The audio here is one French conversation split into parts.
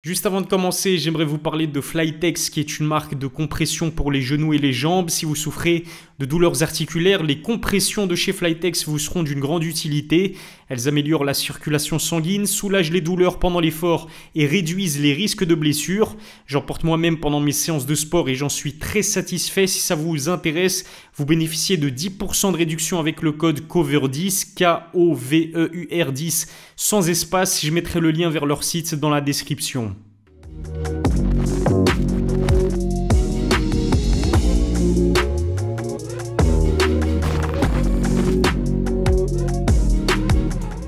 Juste avant de commencer, j'aimerais vous parler de Flytex, qui est une marque de compression pour les genoux et les jambes. Si vous souffrez de douleurs articulaires, les compressions de chez Flytex vous seront d'une grande utilité. Elles améliorent la circulation sanguine, soulagent les douleurs pendant l'effort et réduisent les risques de blessures. J'en porte moi-même pendant mes séances de sport et j'en suis très satisfait. Si ça vous intéresse, vous bénéficiez de 10% de réduction avec le code COVER10, K-O-V-E-U-R 10, sans espace. Je mettrai le lien vers leur site dans la description.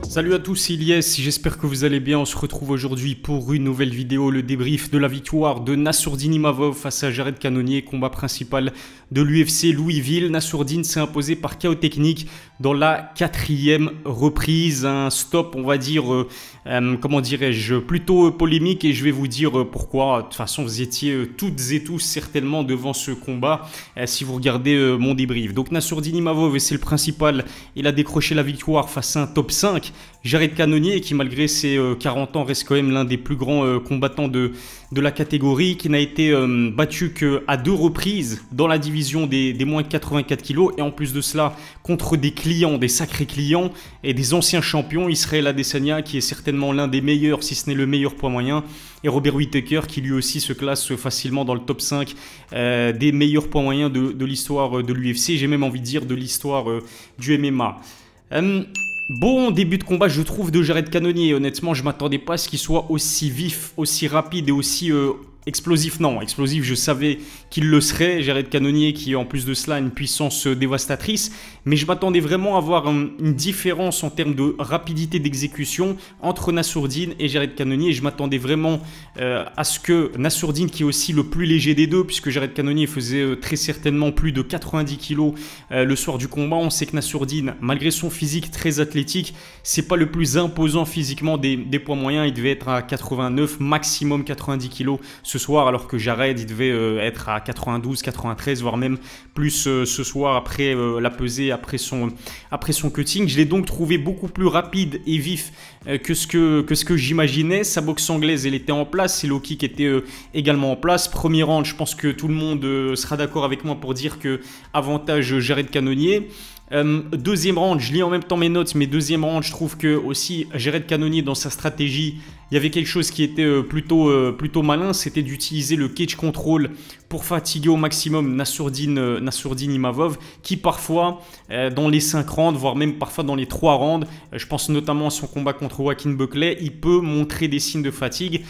Salut à tous, c'est Ilyes, j'espère que vous allez bien. On se retrouve aujourd'hui pour une nouvelle vidéo, le débrief de la victoire de Nassourdine Imavov face à Jared Cannonier, combat principal de l'UFC Louisville. Nassourdine s'est imposé par KO technique dans la 4e reprise, un stop on va dire, comment dirais-je, plutôt polémique, et je vais vous dire pourquoi. De toute façon vous étiez toutes et tous certainement devant ce combat si vous regardez mon débrief. Donc Nassourdine Imavov, et c'est le principal, il a décroché la victoire face à un top 5. Jared Cannonier, qui malgré ses 40 ans reste quand même l'un des plus grands combattants de la catégorie, qui n'a été battu qu'à 2 reprises dans la division des moins de 84 kg, et en plus de cela contre des clients, des sacrés clients et des anciens champions, Israel Adesanya qui est certainement l'un des meilleurs, si ce n'est le meilleur poids moyen, et Robert Whittaker qui lui aussi se classe facilement dans le top 5 des meilleurs poids moyens de l'histoire de l'UFC, j'ai même envie de dire de l'histoire du MMA. Bon début de combat, je trouve, de Jared Cannonier. Honnêtement, je ne m'attendais pas à ce qu'il soit aussi vif, aussi rapide et aussi explosif. Non, explosif, je savais qu'il le serait. Jared Cannonier qui, en plus de cela, a une puissance dévastatrice. Mais je m'attendais vraiment à voir une différence en termes de rapidité d'exécution entre Nassourdine et Jared Cannonier. Je m'attendais vraiment à ce que Nassourdine, qui est aussi le plus léger des deux, puisque Jared Cannonier faisait très certainement plus de 90 kg le soir du combat. On sait que Nassourdine, malgré son physique très athlétique, c'est pas le plus imposant physiquement des poids moyens. Il devait être à 89, maximum 90 kg ce soir, alors que Jared, il devait être à 92, 93, voire même plus ce soir après la pesée, après son cutting. Je l'ai donc trouvé beaucoup plus rapide et vif que ce que j'imaginais. Sa boxe anglaise, elle était en place, ses low kicks étaient également en place. Premier round, je pense que tout le monde sera d'accord avec moi pour dire que avantage Jared Cannonier. Deuxième round, je lis en même temps mes notes, mais deuxième round, je trouve que aussi Jared Cannonier, dans sa stratégie, il y avait quelque chose qui était plutôt malin, c'était d'utiliser le cage control pour fatiguer au maximum Nassourdine Imavov, qui parfois, dans les 5 rounds, voire même parfois dans les 3 rounds, je pense notamment à son combat contre Joaquin Buckley, il peut montrer des signes de fatigue.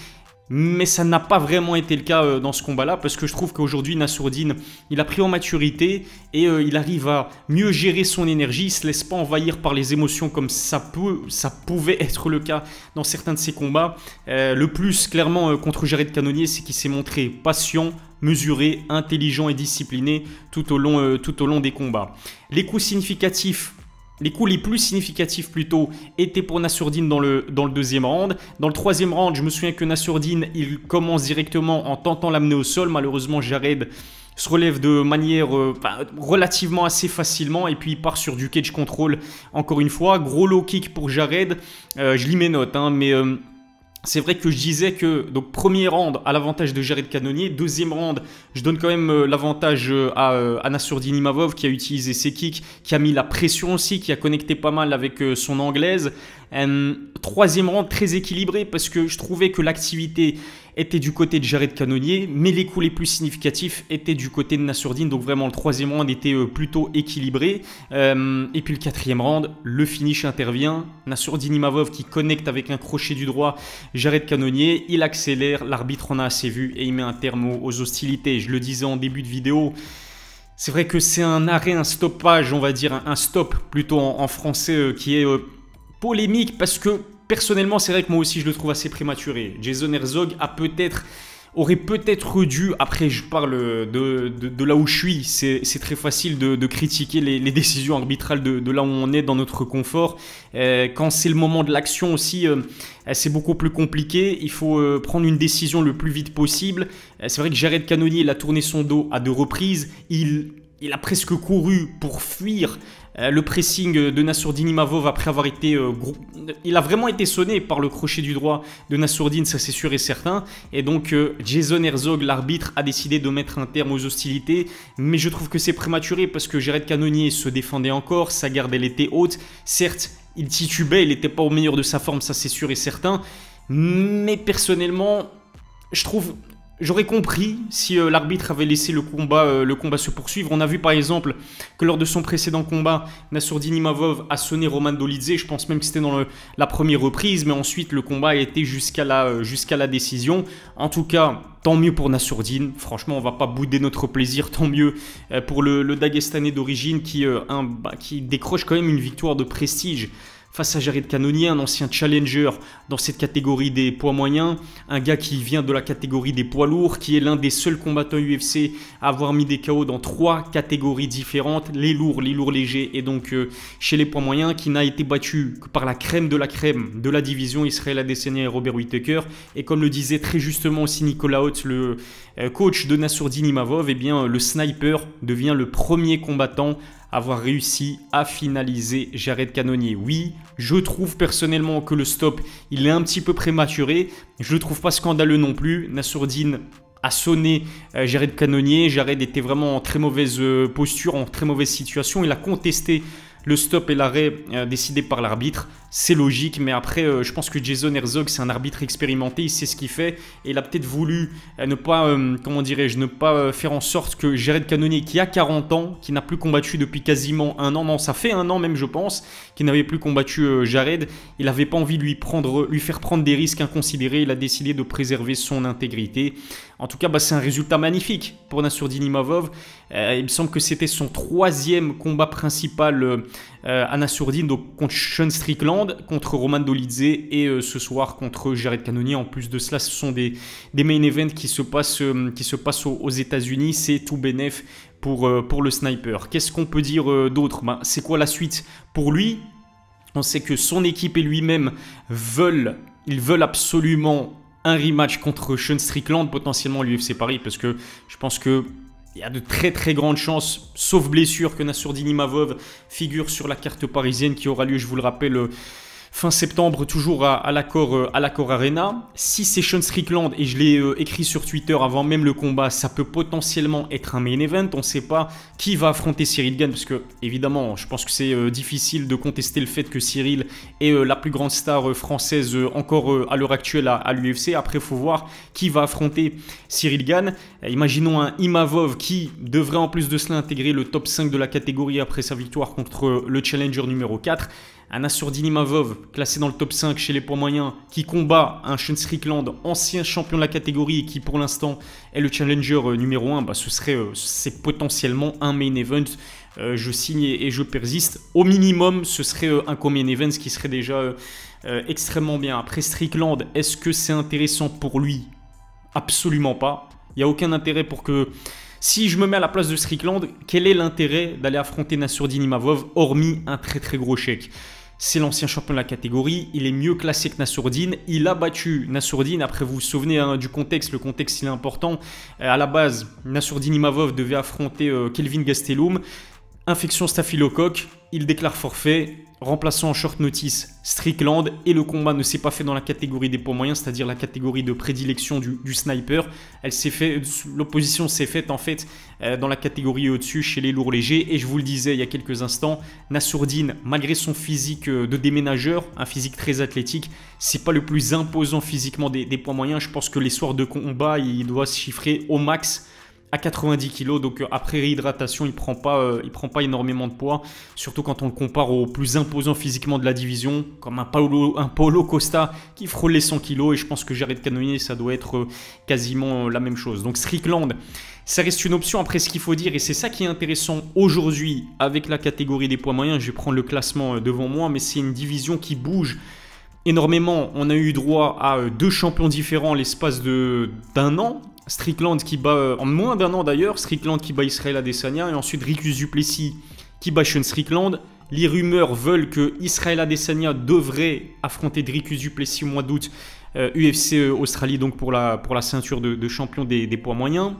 Mais ça n'a pas vraiment été le cas dans ce combat-là, parce que je trouve qu'aujourd'hui, Nassourdine, il a pris en maturité et il arrive à mieux gérer son énergie. Il ne se laisse pas envahir par les émotions comme ça pouvait être le cas dans certains de ses combats. Le plus, clairement, contre Jared Cannonier, c'est qu'il s'est montré patient, mesuré, intelligent et discipliné tout au long des combats. Les coups significatifs. Les coups les plus significatifs plutôt étaient pour Nassourdine dans le deuxième round. Dans le troisième round, je me souviens que Nassourdine, il commence directement en tentant l'amener au sol. Malheureusement, Jared se relève de manière relativement assez facilement et puis il part sur du cage control encore une fois. Gros low kick pour Jared. Je lis mes notes, mais... c'est vrai que je disais que donc premier round à l'avantage de Jared Cannonier, deuxième round je donne quand même l'avantage à Nassourdine Imavov qui a utilisé ses kicks, qui a mis la pression aussi, qui a connecté pas mal avec son anglaise. Troisième round très équilibré parce que je trouvais que l'activité était du côté de Jared Cannonier, mais les coups les plus significatifs étaient du côté de Nassourdine. Donc vraiment le troisième round était plutôt équilibré. Et puis le quatrième round, le finish intervient. Nassourdine Imavov qui connecte avec un crochet du droit Jared Cannonier, il accélère, l'arbitre en a assez vu et il met un terme aux hostilités. Je le disais en début de vidéo, c'est vrai que c'est un arrêt, un stoppage, on va dire un stop plutôt en français qui est polémique parce que personnellement c'est vrai que moi aussi je le trouve assez prématuré. Jason Herzog aurait peut-être dû, après je parle de là où je suis, c'est très facile de critiquer les décisions arbitrales de là où on est dans notre confort. Quand c'est le moment de l'action aussi, c'est beaucoup plus compliqué, il faut prendre une décision le plus vite possible. C'est vrai que Jared Cannonier, il a tourné son dos à 2 reprises, il a presque couru pour fuir le pressing de Nassourdine Imavov après avoir été... il a vraiment été sonné par le crochet du droit de Nassourdine, ça c'est sûr et certain. Et donc Jason Herzog, l'arbitre, a décidé de mettre un terme aux hostilités. Mais je trouve que c'est prématuré parce que Jared Cannonier se défendait encore, sa garde elle était haute. Certes, il titubait, il n'était pas au meilleur de sa forme, ça c'est sûr et certain. Mais personnellement, je trouve... J'aurais compris si l'arbitre avait laissé le combat se poursuivre. On a vu par exemple que lors de son précédent combat, Nassourdine Imavov a sonné Roman Dolidze. Je pense même que c'était dans la première reprise, mais ensuite le combat a été jusqu'à la décision. En tout cas, tant mieux pour Nassourdine. Franchement, on va pas bouder notre plaisir. Tant mieux pour le Dagestanais d'origine qui décroche quand même une victoire de prestige face à Jared Cannonier, un ancien challenger dans cette catégorie des poids moyens, un gars qui vient de la catégorie des poids lourds, qui est l'un des seuls combattants UFC à avoir mis des KO dans 3 catégories différentes, les lourds légers et donc chez les poids moyens, qui n'a été battu que par la crème de la division, Israel Adesanya et Robert Whittaker. Et comme le disait très justement aussi Nicolas Hotz, le coach de Nassourdine Imavov, eh bien, le sniper devient le premier combattant avoir réussi à finaliser Jared Cannonier. Oui, je trouve personnellement que le stop, il est un petit peu prématuré. Je ne le trouve pas scandaleux non plus. Nassourdine a sonné Jared Cannonier. Jared était vraiment en très mauvaise posture, en très mauvaise situation. Il a contesté le stop et l'arrêt décidé par l'arbitre. C'est logique, mais après, je pense que Jason Herzog, c'est un arbitre expérimenté, il sait ce qu'il fait. Et il a peut-être voulu ne pas faire en sorte que Jared Cannonier, qui a 40 ans, qui n'a plus combattu depuis quasiment un an, non, ça fait un an même, je pense, qui n'avait plus combattu Jared, il n'avait pas envie de lui faire prendre des risques inconsidérés. Il a décidé de préserver son intégrité. En tout cas, c'est un résultat magnifique pour Nassourdine Imavov. Il me semble que c'était son 3e combat principal à Nassourdine, donc contre Sean Strickland, contre Roman Dolidze et ce soir contre Jared Cannonier. En plus de cela, ce sont des main events qui se passent aux États-Unis. C'est tout bénef pour le sniper. Qu'est-ce qu'on peut dire d'autre? C'est quoi la suite pour lui? On sait que son équipe et lui-même veulent absolument un rematch contre Sean Strickland, potentiellement l'UFC Paris, parce que je pense que il y a de très très grandes chances, sauf blessure, que Nassourdine Imavov figure sur la carte parisienne qui aura lieu, je vous le rappelle, fin septembre, toujours à l'Accor Arena. Si c'est Sean Strickland, et je l'ai écrit sur Twitter avant même le combat, ça peut potentiellement être un main event. On ne sait pas qui va affronter Cyril Gane, parce que évidemment, je pense que c'est difficile de contester le fait que Cyril est la plus grande star française encore à l'heure actuelle à l'UFC. Après, il faut voir qui va affronter Cyril Gane. Imaginons un Imavov qui devrait en plus de cela intégrer le top 5 de la catégorie après sa victoire contre le challenger numéro 4. Un Nassourdine Imavov classé dans le top 5 chez les poids moyens qui combat un Sean Strickland, ancien champion de la catégorie et qui pour l'instant est le challenger numéro 1, c'est potentiellement un main event. Je signe et je persiste. Au minimum, ce serait un co-main event, ce qui serait déjà extrêmement bien. Après Strickland, est-ce que c'est intéressant pour lui? Absolument pas. Il n'y a aucun intérêt pour que... Si je me mets à la place de Strickland, quel est l'intérêt d'aller affronter Nassourdine Imavov, hormis un très très gros chèque? C'est l'ancien champion de la catégorie, il est mieux classé que Nassourdine, il a battu Nassourdine. Après, vous vous souvenez du contexte, le contexte il est important. À la base, Nassourdine Imavov devait affronter Kelvin Gastelum. Infection staphylocoque, il déclare forfait, remplaçant en short notice Strickland, et le combat ne s'est pas fait dans la catégorie des poids moyens, c'est-à-dire la catégorie de prédilection du sniper. L'opposition s'est faite en fait dans la catégorie au-dessus, chez les lourds légers. Et je vous le disais il y a quelques instants, Nassourdine, malgré son physique de déménageur, un physique très athlétique, c'est pas le plus imposant physiquement des poids moyens. Je pense que les soirs de combat, il doit se chiffrer au max à 90 kg, donc après réhydratation, il prend pas énormément de poids, surtout quand on le compare aux plus imposants physiquement de la division, comme un Paulo Costa qui frôle les 100 kg, et je pense que Jared Cannonier, ça doit être quasiment la même chose. Donc Strickland, ça reste une option. Après, ce qu'il faut dire, et c'est ça qui est intéressant aujourd'hui avec la catégorie des poids moyens, je vais prendre le classement devant moi, mais c'est une division qui bouge énormément. On a eu droit à 2 champions différents l'espace d'un an. Strickland qui bat, en moins d'un an d'ailleurs, Strickland qui bat Israel Adesanya, et ensuite Dricus du Plessis qui bat Sean Strickland. Les rumeurs veulent que Israel Adesanya devrait affronter Dricus du Plessis au mois d'août, UFC Australie, donc pour la ceinture de champion des poids moyens.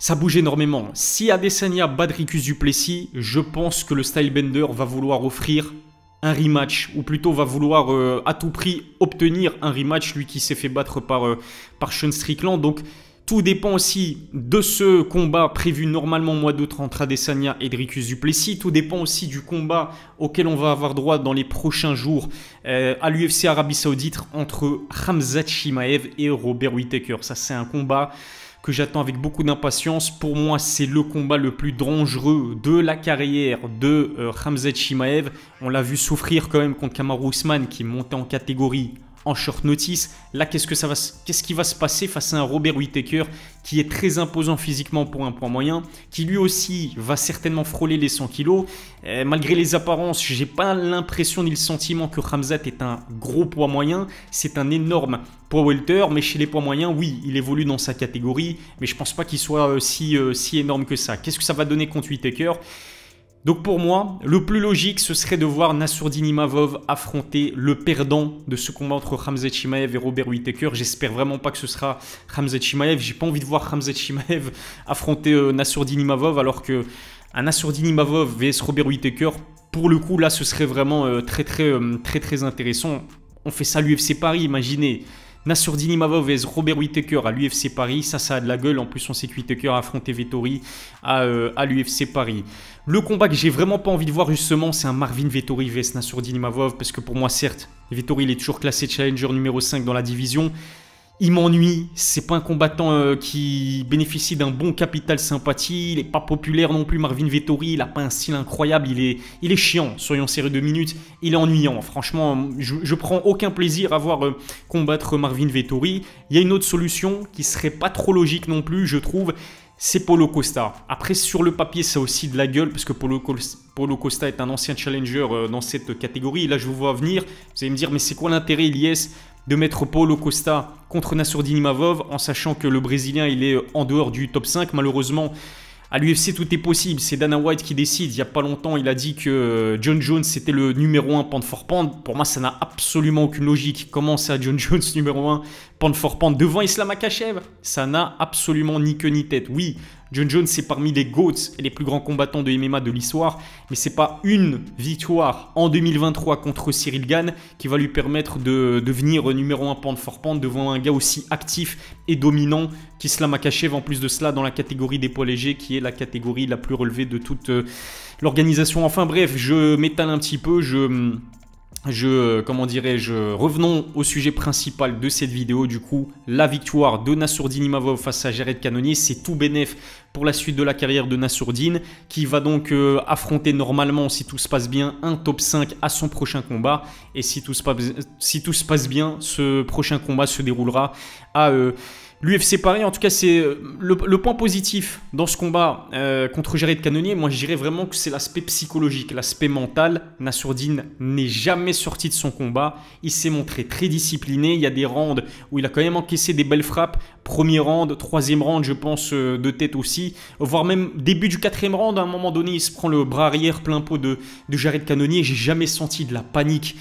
ça bouge énormément. Si Adesanya bat Dricus du Plessis, je pense que le Stylebender va vouloir offrir un rematch, ou plutôt va vouloir à tout prix obtenir un rematch, lui qui s'est fait battre par Sean Strickland. Donc tout dépend aussi de ce combat prévu normalement au mois d'août entre Adesanya et Dricus du Plessis. Tout dépend aussi du combat auquel on va avoir droit dans les prochains jours à l'UFC Arabie Saoudite entre Khamzat Chimaev et Robert Whittaker. Ça, c'est un combat que j'attends avec beaucoup d'impatience. Pour moi, c'est le combat le plus dangereux de la carrière de Khamzat Chimaev. On l'a vu souffrir quand même contre Kamaru Usman qui montait en catégorie en short notice. Là, qu'est-ce qui va se passer face à un Robert Whittaker qui est très imposant physiquement pour un poids moyen, qui lui aussi va certainement frôler les 100 kg. Malgré les apparences, j'ai pas l'impression ni le sentiment que Khamzat est un gros poids moyen. C'est un énorme poids welter, mais chez les poids moyens, oui, il évolue dans sa catégorie, mais je pense pas qu'il soit si énorme que ça. Qu'est-ce que ça va donner contre Whittaker ? Donc pour moi, le plus logique, ce serait de voir Nassourdine Imavov affronter le perdant de ce combat entre Khamzat Chimaev et Robert Whittaker. J'espère vraiment pas que ce sera Khamzat Chimaev. J'ai pas envie de voir Khamzat Chimaev affronter Nassourdine Imavov, alors que un Nassourdine Imavov vs Robert Whittaker, pour le coup là, ce serait vraiment très intéressant. On fait ça à l'UFC Paris, imaginez. Nassourdine Imavov vs Robert Whittaker à l'UFC Paris, ça a de la gueule. En plus, on sait que Whittaker a affronté Vettori à l'UFC Paris. Le combat que j'ai vraiment pas envie de voir justement, c'est un Marvin Vettori vs Nassourdine Imavov, parce que pour moi, certes, Vettori il est toujours classé challenger numéro 5 dans la division. Il m'ennuie, c'est pas un combattant qui bénéficie d'un bon capital sympathie, il n'est pas populaire non plus. Marvin Vettori, il n'a pas un style incroyable, il est chiant, soyons sérieux 2 minutes, il est ennuyant. Franchement, je prends aucun plaisir à voir combattre Marvin Vettori. Il y a une autre solution qui serait pas trop logique non plus, je trouve, c'est Paulo Costa. Après, sur le papier, ça a aussi de la gueule, parce que Paulo Costa est un ancien challenger dans cette catégorie. Et là, je vous vois venir, vous allez me dire, mais c'est quoi l'intérêt, Ilyes, de mettre Paulo Costa contre Nassourdine Imavov, en sachant que le Brésilien il est en dehors du top 5. Malheureusement, à l'UFC tout est possible, c'est Dana White qui décide. Il n'y a pas longtemps, il a dit que John Jones c'était le numéro 1 pound for pound. Pour moi, ça n'a absolument aucune logique. Comment ça, John Jones numéro 1 pound for pound devant Islam Makhachev? Ça n'a absolument ni queue ni tête. Oui, John Jones c'est parmi les GOATs et les plus grands combattants de MMA de l'histoire, mais c'est pas une victoire en 2023 contre Cyril Gane qui va lui permettre de devenir numéro 1 pound for pound devant un gars aussi actif et dominant qu'Islam Makhachev, en plus de cela dans la catégorie des poids légers qui est la catégorie la plus relevée de toute l'organisation. Enfin bref, je m'étale un petit peu, revenons au sujet principal de cette vidéo. Du coup, la victoire de Nassourdine Imavov face à Jared Cannonier, c'est tout bénef pour la suite de la carrière de Nassourdine, qui va donc affronter normalement, si tout se passe bien, un top 5 à son prochain combat. Et si tout se passe bien, ce prochain combat se déroulera à l'UFC Paris. En tout cas, c'est le point positif dans ce combat contre Jared Cannonier. Moi, je dirais vraiment que c'est l'aspect psychologique, l'aspect mental. Nassourdine n'est jamais sorti de son combat. Il s'est montré très discipliné. Il y a des rounds où il a quand même encaissé des belles frappes. Premier round, troisième round, je pense, de tête aussi. Voire même début du quatrième round, à un moment donné, il se prend le bras arrière plein pot de Jared Cannonier. J'ai jamais senti de la panique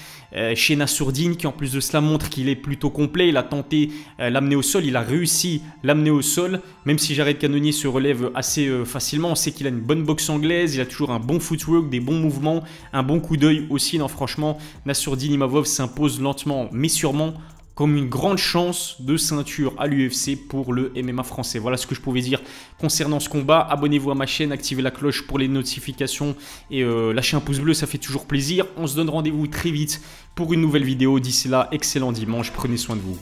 chez Nassourdine, qui en plus de cela montre qu'il est plutôt complet. Il a tenté l'amener au sol, il a réussi l'amener au sol, même si Jared Cannonier se relève assez facilement. On sait qu'il a une bonne boxe anglaise, il a toujours un bon footwork, des bons mouvements, un bon coup d'œil aussi. Non, franchement, Nassourdine Imavov s'impose lentement mais sûrement comme une grande chance de ceinture à l'UFC pour le MMA français. Voilà ce que je pouvais dire concernant ce combat. Abonnez-vous à ma chaîne, activez la cloche pour les notifications et lâchez un pouce bleu, ça fait toujours plaisir. On se donne rendez-vous très vite pour une nouvelle vidéo. D'ici là, excellent dimanche, prenez soin de vous.